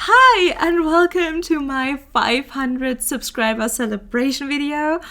Hi and welcome to my 500 subscriber celebration video.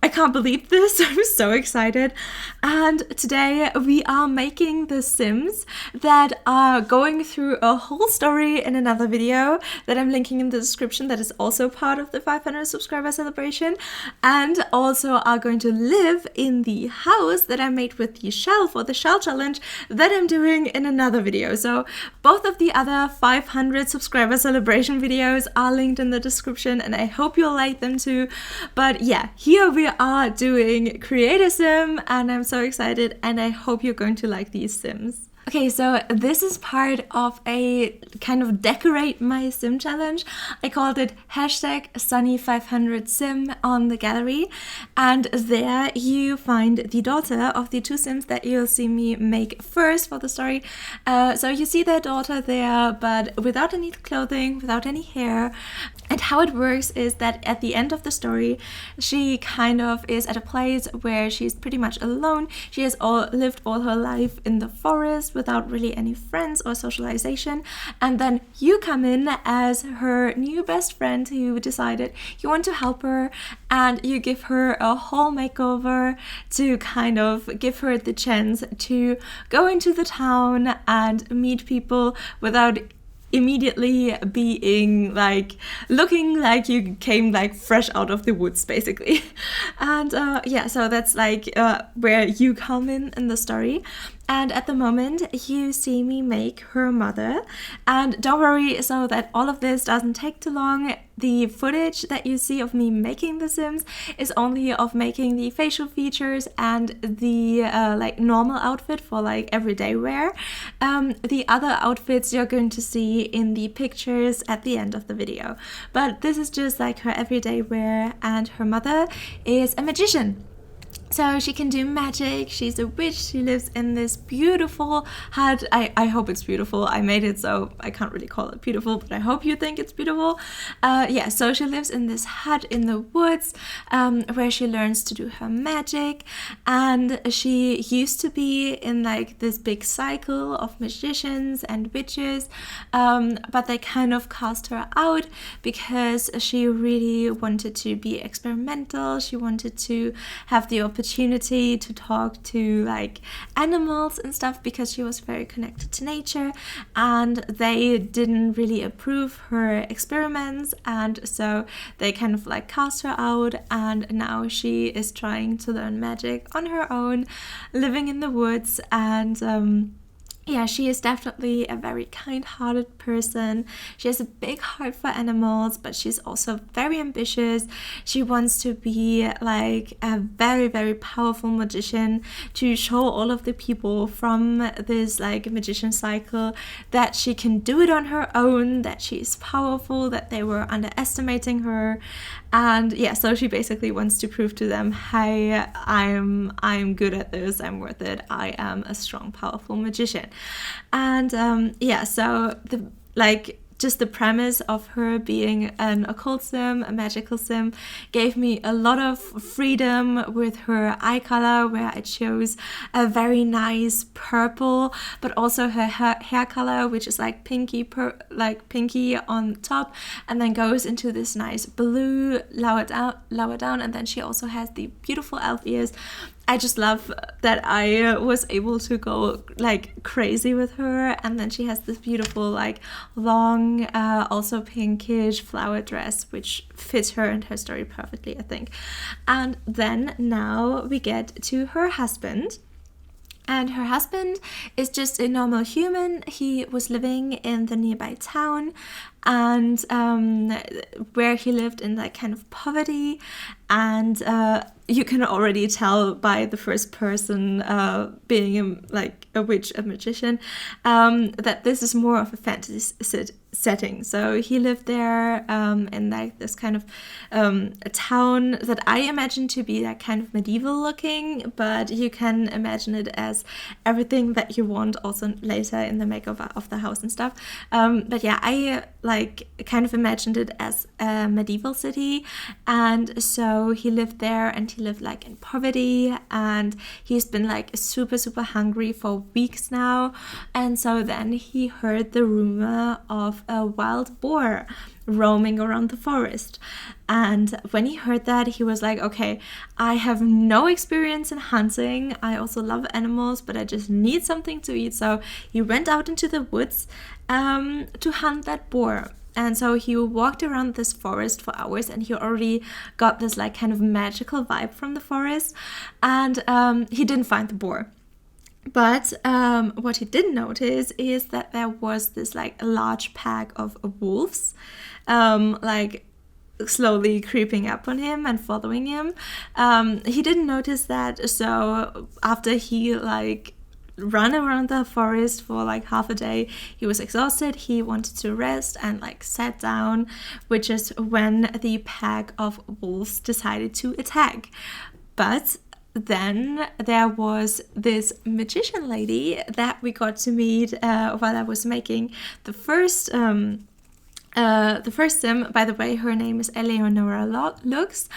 I can't believe this, I'm so excited. And today we are making the Sims that are going through a whole story in another video that I'm linking in the description that is also part of the 500 subscriber celebration, and also are going to live in the house that I made with the shell for the shell challenge that I'm doing in another video. So both of the other 500 subscriber celebration videos are linked in the description and I hope you'll like them too. But yeah, here we are doing Create a Sim and I'm so excited and I hope you're going to like these Sims. Okay, so this is part of a kind of decorate my sim challenge. I called it #Sunny500Sim on the gallery, and there you find the daughter of the two Sims that you'll see me make first for the story. So you see their daughter there, but without any clothing, without any hair. And how it works is that at the end of the story, she kind of is at a place where she's pretty much alone. She has lived all her life in the forest without really any friends or socialization. And then you come in as her new best friend who decided you want to help her, and you give her a whole makeover to kind of give her the chance to go into the town and meet people without immediately being like looking like you came like fresh out of the woods basically. And yeah, so that's like where you come in the story. And at the moment you see me make her mother, and don't worry, so that all of this doesn't take too long, the footage that you see of me making the Sims is only of making the facial features and the like normal outfit for like everyday wear. The other outfits you're going to see in the pictures at the end of the video, but this is just like her everyday wear. And her mother is a magician. So she can do magic, she's a witch, she lives in this beautiful hut. I hope it's beautiful. I made it, so I can't really call it beautiful, but I hope you think it's beautiful. Yeah, so she lives in this hut in the woods where she learns to do her magic. And she used to be in like this big cycle of magicians and witches, but they kind of cast her out because she really wanted to be experimental. She wanted to have the opportunity to talk to like animals and stuff because she was very connected to nature, and they didn't really approve her experiments, and so they kind of like cast her out. And now she is trying to learn magic on her own, living in the woods. And yeah, she is definitely a very kind-hearted person. She has a big heart for animals, but she's also very ambitious. She wants to be like a very, very powerful magician to show all of the people from this like magician cycle that she can do it on her own, that she's powerful, that they were underestimating her. And yeah, so she basically wants to prove to them, hey, I'm good at this, I'm worth it, I am a strong, powerful magician. And yeah, so the just the premise of her being an occult sim, a magical sim, gave me a lot of freedom with her eye color, where I chose a very nice purple, but also her hair color, which is like pinky on top, and then goes into this nice blue lower down, and then she also has the beautiful elf ears. I just love that I was able to go like crazy with her. And then she has this beautiful like long also pinkish flower dress which fits her and her story perfectly, I think. And then now we get to her husband. And her husband is just a normal human. He was living in the nearby town, and where he lived in like kind of poverty. And you can already tell by the first person being like a witch, a magician, that this is more of a fantasy setting. So he lived there in like this kind of a town that I imagine to be like kind of medieval looking, but you can imagine it as everything that you want also later in the makeover of the house and stuff. But yeah, I like kind of imagined it as a medieval city. And so so he lived there, and he lived like in poverty, and he's been like super hungry for weeks now. And so then he heard the rumor of a wild boar roaming around the forest. And when he heard that, he was like, okay, I have no experience in hunting. I also love animals, but I just need something to eat. So he went out into the woods to hunt that boar. And so he walked around this forest for hours, and he already got this like kind of magical vibe from the forest. And he didn't find the boar. But what he did notice is that there was this like large pack of wolves, like slowly creeping up on him and following him. He didn't notice that, so after he like run around the forest for like half a day, he was exhausted, he wanted to rest and like sat down, which is when the pack of wolves decided to attack. But then there was this magician lady that we got to meet while I was making the first sim. By the way, her name is Eleonora Lux.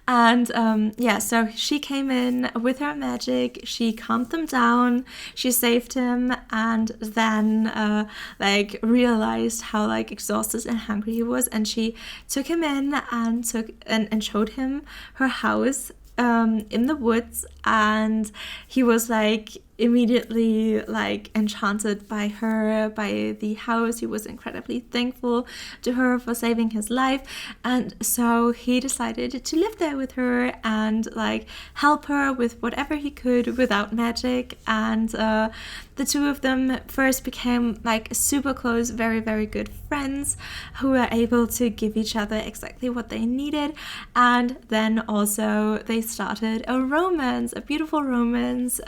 And yeah, so she came in with her magic, she calmed them down, she saved him, and then like realized how like exhausted and hungry he was, and she took him in and showed him her house in the woods, and he was like immediately like enchanted by her, by the house. He was incredibly thankful to her for saving his life, and so he decided to live there with her and like help her with whatever he could without magic. And the two of them first became like super close, very good friends who were able to give each other exactly what they needed. And then also they started a romance, a beautiful romance,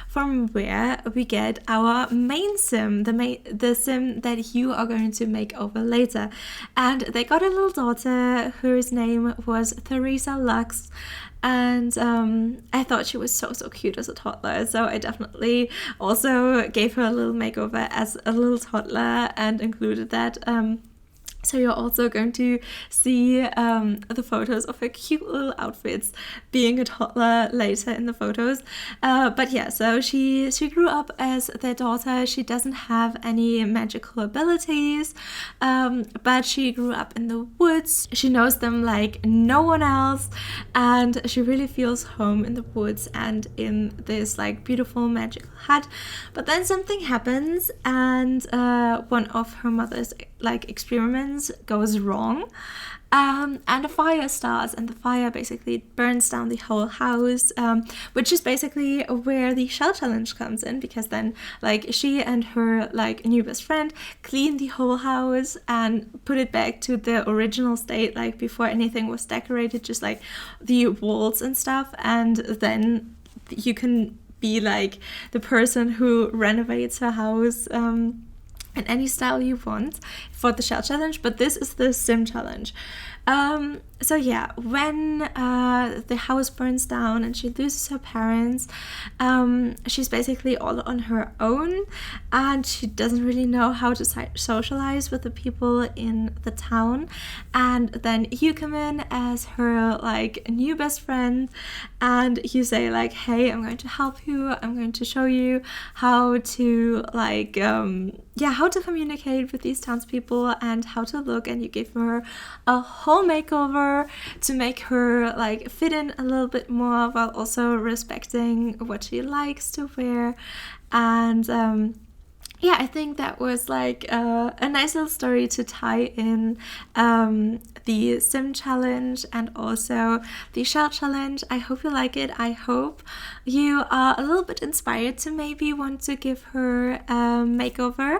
from where we get our main sim, the sim that you are going to make over later. And they got a little daughter whose name was Theresa Lux. And I thought she was so cute as a toddler, so I definitely also gave her a little makeover as a little toddler and included that. So you're also going to see the photos of her cute little outfits being a toddler later in the photos. But yeah, so she grew up as their daughter. She doesn't have any magical abilities, but she grew up in the woods. She knows them like no one else, and she really feels home in the woods and in this like beautiful magical hut. But then something happens, and one of her mother's like experiments goes wrong, and a fire starts, and the fire basically burns down the whole house, which is basically where the shell challenge comes in, because then like she and her like new best friend clean the whole house and put it back to the original state, like before anything was decorated, just like the walls and stuff. And then you can be like the person who renovates her house in any style you want for the shell challenge, but this is the sim challenge. So yeah, when the house burns down and she loses her parents, she's basically all on her own, and she doesn't really know how to socialize with the people in the town. And then you come in as her like new best friend, and you say like, hey, I'm going to help you, I'm going to show you how to like how to communicate with these townspeople and how to look. And you give her a whole makeover to make her like fit in a little bit more, while also respecting what she likes to wear. And yeah, I think that was like a nice little story to tie in the sim challenge and also the shell challenge. I hope you like it. I hope you are a little bit inspired to maybe want to give her a makeover.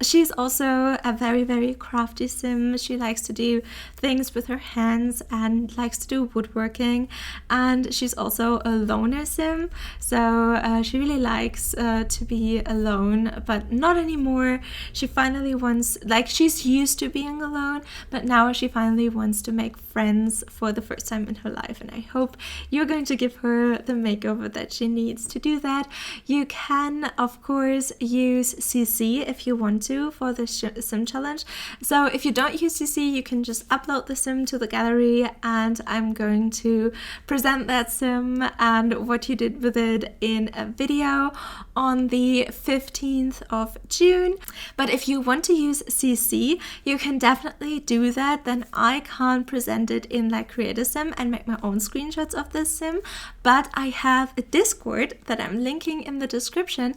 She's also a very crafty sim. She likes to do things with her hands and likes to do woodworking, and she's also a loner sim, so she really likes to be alone, but not anymore. She finally wants, like, she's used to being alone, but and now she finally wants to make friends for the first time in her life, and I hope you're going to give her the makeover that she needs to do that. You can of course use CC if you want to for the sim challenge. So if you don't use CC, you can just upload the sim to the gallery, and I'm going to present that sim and what you did with it in a video on the 15th of June. But if you want to use CC, you can definitely do that. Then I can't present it in like Create a Sim and make my own screenshots of this sim, but I have a Discord that I'm linking in the description,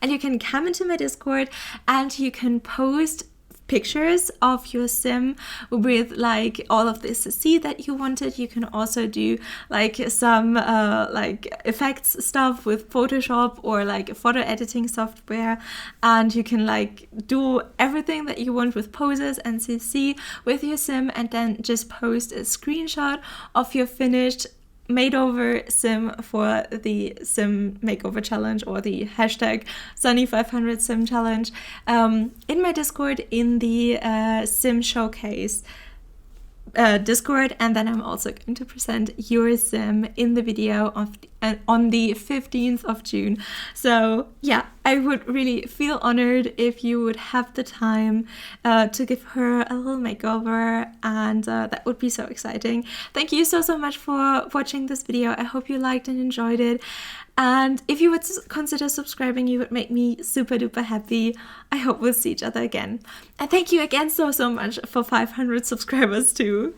and you can come into my Discord and you can post pictures of your sim with like all of the CC that you wanted. You can also do like some like effects stuff with Photoshop or like photo editing software, and you can like do everything that you want with poses and CC with your sim, and then just post a screenshot of your finished made over sim for the sim makeover challenge, or the hashtag Sunny500 sim challenge, in my Discord in the sim showcase Discord. And then I'm also going to present your sim in the video on the 15th of June. So yeah, I would really feel honored if you would have the time to give her a little makeover, and that would be so exciting. Thank you so much for watching this video. I hope you liked and enjoyed it, and if you would consider subscribing, you would make me super duper happy. I hope we'll see each other again, and thank you again so much for 500 subscribers too.